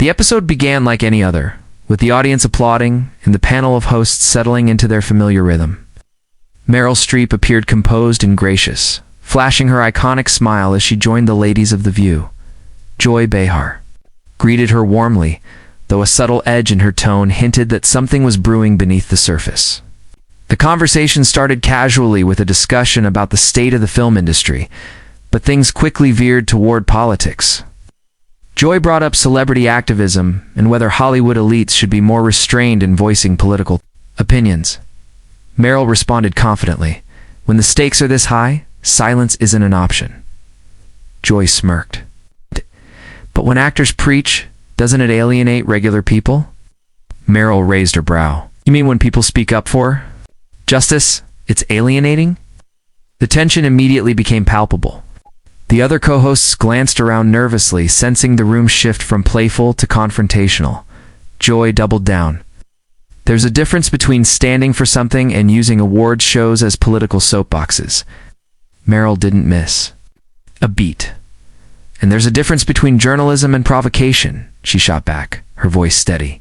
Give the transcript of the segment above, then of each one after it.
The episode began like any other, with the audience applauding and the panel of hosts settling into their familiar rhythm. Meryl Streep appeared composed and gracious, flashing her iconic smile as she joined the ladies of The View. Joy Behar greeted her warmly, though a subtle edge in her tone hinted that something was brewing beneath the surface. The conversation started casually with a discussion about the state of the film industry, but things quickly veered toward politics. Joy brought up celebrity activism and whether Hollywood elites should be more restrained in voicing political opinions. Meryl responded confidently, "When the stakes are this high, silence isn't an option." Joy smirked. "But when actors preach, doesn't it alienate regular people?" Meryl raised her brow. "You mean when people speak up for justice, it's alienating?" The tension immediately became palpable. The other co-hosts glanced around nervously, sensing the room shift from playful to confrontational. Joy doubled down. "There's a difference between standing for something and using award shows as political soapboxes." Meryl didn't miss a beat. "And there's a difference between journalism and provocation," she shot back, her voice steady.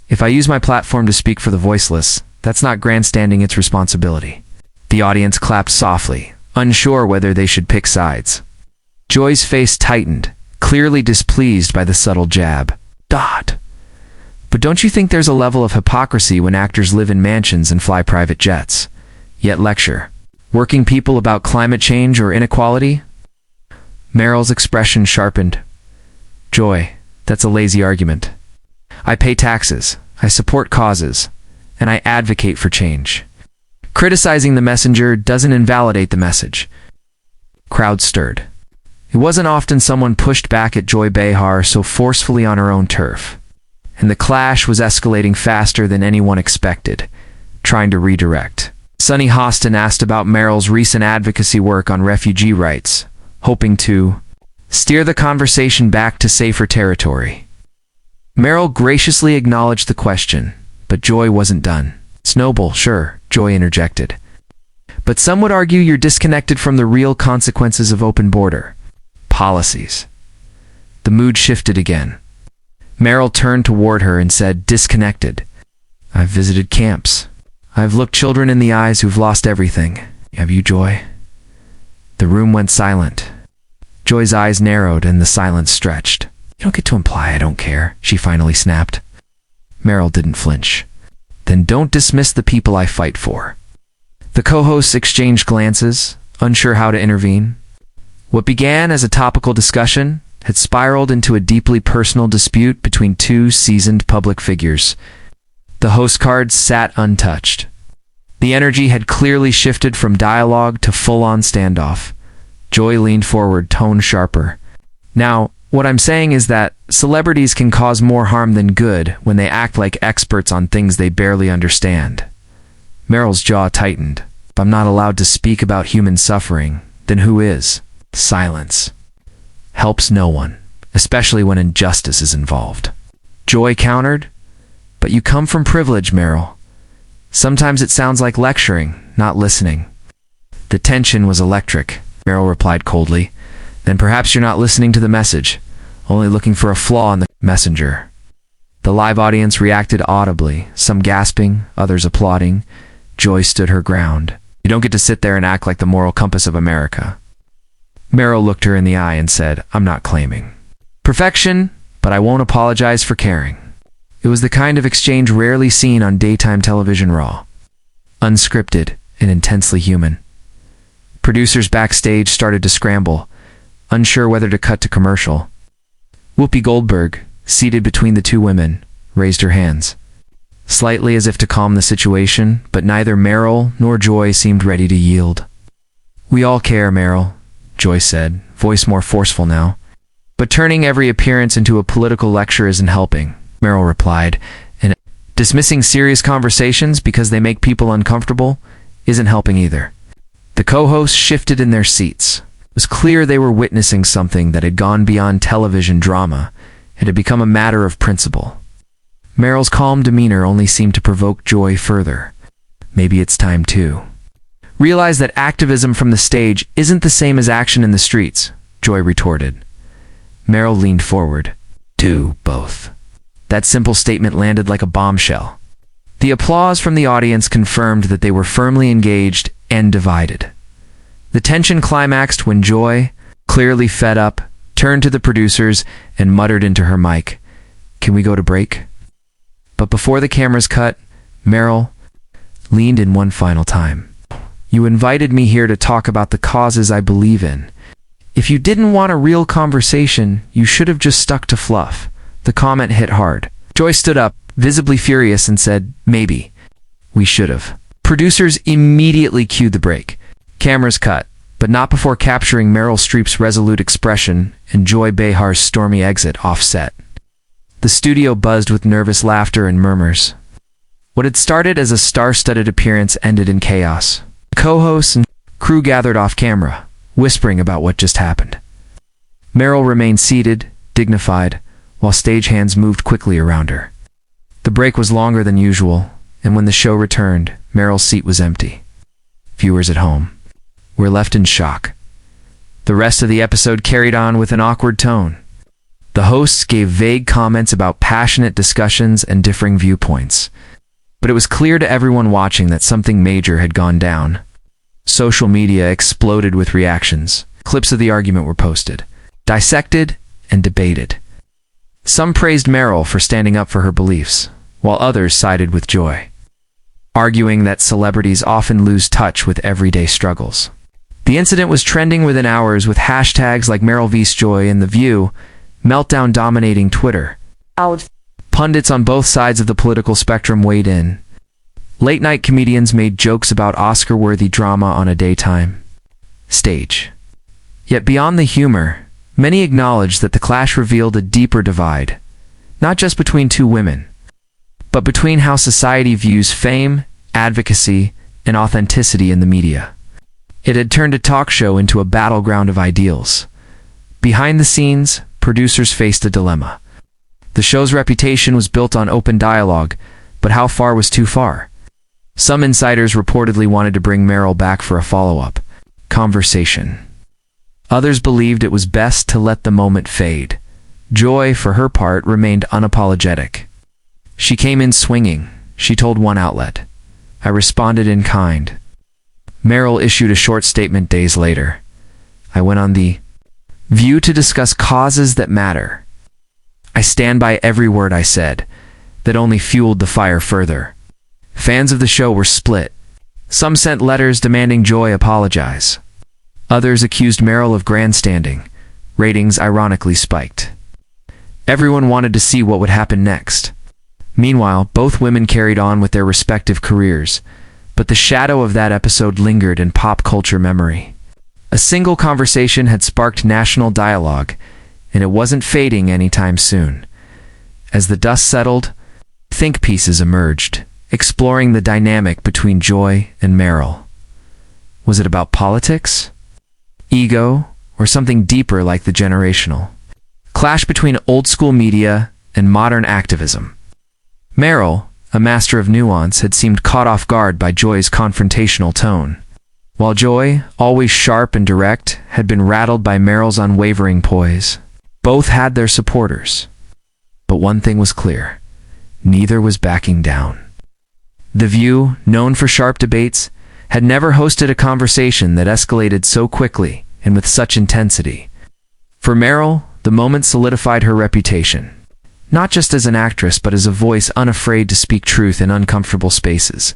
"If I use my platform to speak for the voiceless, that's not grandstanding, it's responsibility." The audience clapped softly, unsure whether they should pick sides. Joy's face tightened, clearly displeased by the subtle jab. "But don't you think there's a level of hypocrisy when actors live in mansions and fly private jets, yet lecture working people about climate change or inequality?" Meryl's expression sharpened. "Joy, that's a lazy argument. I pay taxes, I support causes, and I advocate for change. Criticizing the messenger doesn't invalidate the message." Crowd stirred. It wasn't often someone pushed back at Joy Behar so forcefully on her own turf, and the clash was escalating faster than anyone expected. Trying to redirect, Sonny Hostin asked about Meryl's recent advocacy work on refugee rights, hoping to steer the conversation back to safer territory. Meryl graciously acknowledged the question, but Joy wasn't done. "It's noble, sure," Joy interjected. "But some would argue you're disconnected from the real consequences of open border policies." The mood shifted again. Meryl turned toward her and said, "Disconnected? I've visited camps. I've looked children in the eyes who've lost everything. Have you, Joy?" The room went silent. Joy's eyes narrowed and the silence stretched. "You don't get to imply I don't care," she finally snapped. Meryl didn't flinch. "Then don't dismiss the people I fight for." The co-hosts exchanged glances, unsure how to intervene. What began as a topical discussion had spiraled into a deeply personal dispute between two seasoned public figures. The host cards sat untouched. The energy had clearly shifted from dialogue to full-on standoff. Joy leaned forward, tone sharper. "Now, what I'm saying is that celebrities can cause more harm than good when they act like experts on things they barely understand." Meryl's jaw tightened. "If I'm not allowed to speak about human suffering, then who is?" Silence helps no one, especially when injustice is involved. Joy countered, "But you come from privilege, Meryl. Sometimes it sounds like lecturing, not listening." The tension was electric. Meryl replied coldly, "Then perhaps you're not listening to the message, only looking for a flaw in the messenger." The live audience reacted audibly, some gasping, others applauding. Joy stood her ground. "You don't get to sit there and act like the moral compass of America." Meryl looked her in the eye and said, "I'm not claiming perfection, but I won't apologize for caring." It was the kind of exchange rarely seen on daytime television, raw, unscripted, and intensely human. Producers backstage started to scramble, unsure whether to cut to commercial. Whoopi Goldberg, seated between the two women, raised her hands, slightly as if to calm the situation, but neither Meryl nor Joy seemed ready to yield. "We all care, Meryl," Joy said, voice more forceful now. "But turning every appearance into a political lecture isn't helping," Meryl replied, "and dismissing serious conversations because they make people uncomfortable isn't helping either." The co-hosts shifted in their seats. It was clear they were witnessing something that had gone beyond television drama. It had become a matter of principle. Meryl's calm demeanor only seemed to provoke Joy further. "Maybe it's time to realize that activism from the stage isn't the same as action in the streets," Joy retorted. Meryl leaned forward. Do both. That simple statement landed like a bombshell. The applause from the audience confirmed that they were firmly engaged and divided. The tension climaxed when Joy, clearly fed up, turned to the producers and muttered into her mic, "Can we go to break?" But before the cameras cut, Meryl leaned in one final time. "You invited me here to talk about the causes I believe in. If you didn't want a real conversation, you should have just stuck to fluff." The comment hit hard. Joy stood up, visibly furious, and said, "Maybe. We should have." Producers immediately cued the break. Cameras cut, but not before capturing Meryl Streep's resolute expression and Joy Behar's stormy exit off-set. The studio buzzed with nervous laughter and murmurs. What had started as a star-studded appearance ended in chaos. Co-hosts and crew gathered off-camera, whispering about what just happened. Meryl remained seated, dignified, while stagehands moved quickly around her. The break was longer than usual, and when the show returned, Meryl's seat was empty. Viewers at home were left in shock. The rest of the episode carried on with an awkward tone. The hosts gave vague comments about passionate discussions and differing viewpoints. But it was clear to everyone watching that something major had gone down. Social media exploded with reactions. Clips of the argument were posted, dissected, and debated. Some praised Meryl for standing up for her beliefs, while others sided with Joy, arguing that celebrities often lose touch with everyday struggles. The incident was trending within hours with hashtags like Meryl vs. Joy and The View, meltdown dominating Twitter. Pundits on both sides of the political spectrum weighed in. Late-night comedians made jokes about Oscar-worthy drama on a daytime stage. Yet beyond the humor, many acknowledged that the clash revealed a deeper divide, not just between two women, but between how society views fame, advocacy, and authenticity in the media. It had turned a talk show into a battleground of ideals. Behind the scenes, producers faced a dilemma. The show's reputation was built on open dialogue, but how far was too far? Some insiders reportedly wanted to bring Meryl back for a follow-up conversation. Others believed it was best to let the moment fade. Joy, for her part, remained unapologetic. "She came in swinging," she told one outlet. "I responded in kind." Meryl issued a short statement days later. "I went on The View to discuss causes that matter. I stand by every word I said." That only fueled the fire further. Fans of the show were split. Some sent letters demanding Joy apologize. Others accused Meryl of grandstanding. Ratings ironically spiked. Everyone wanted to see what would happen next. Meanwhile, both women carried on with their respective careers, but the shadow of that episode lingered in pop culture memory. A single conversation had sparked national dialogue, and it wasn't fading anytime soon. As the dust settled, think pieces emerged, exploring the dynamic between Joy and Meryl. Was it about politics, ego, or something deeper like the generational clash between old-school media and modern activism? Meryl, a master of nuance, had seemed caught off guard by Joy's confrontational tone, while Joy, always sharp and direct, had been rattled by Meryl's unwavering poise. Both had their supporters. But one thing was clear. Neither was backing down. The View, known for sharp debates, had never hosted a conversation that escalated so quickly and with such intensity. For Meryl, the moment solidified her reputation, not just as an actress but as a voice unafraid to speak truth in uncomfortable spaces.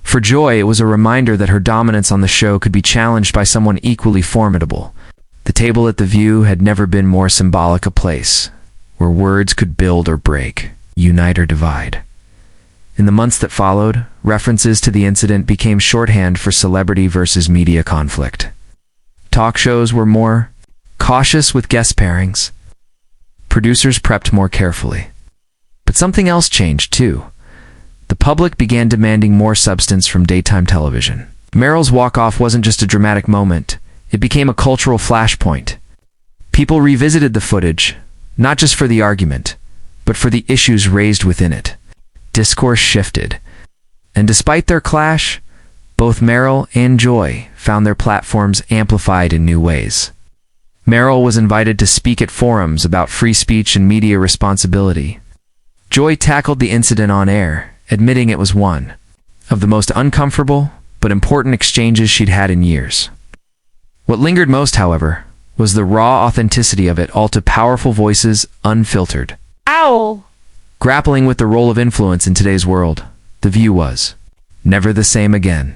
For Joy, it was a reminder that her dominance on the show could be challenged by someone equally formidable. The table at The View had never been more symbolic a place, where words could build or break, unite or divide. In the months that followed, references to the incident became shorthand for celebrity versus media conflict. Talk shows were more cautious with guest pairings. Producers prepped more carefully. But something else changed too. The public began demanding more substance from daytime television. Meryl's walk-off wasn't just a dramatic moment. It became a cultural flashpoint. People revisited the footage, not just for the argument, but for the issues raised within it. Discourse shifted. And despite their clash, both Meryl and Joy found their platforms amplified in new ways. Meryl was invited to speak at forums about free speech and media responsibility. Joy tackled the incident on air, admitting it was one of the most uncomfortable but important exchanges she'd had in years. What lingered most, however, was the raw authenticity of it all, to powerful voices, unfiltered. Ow! Grappling with the role of influence in today's world, the view was never the same again.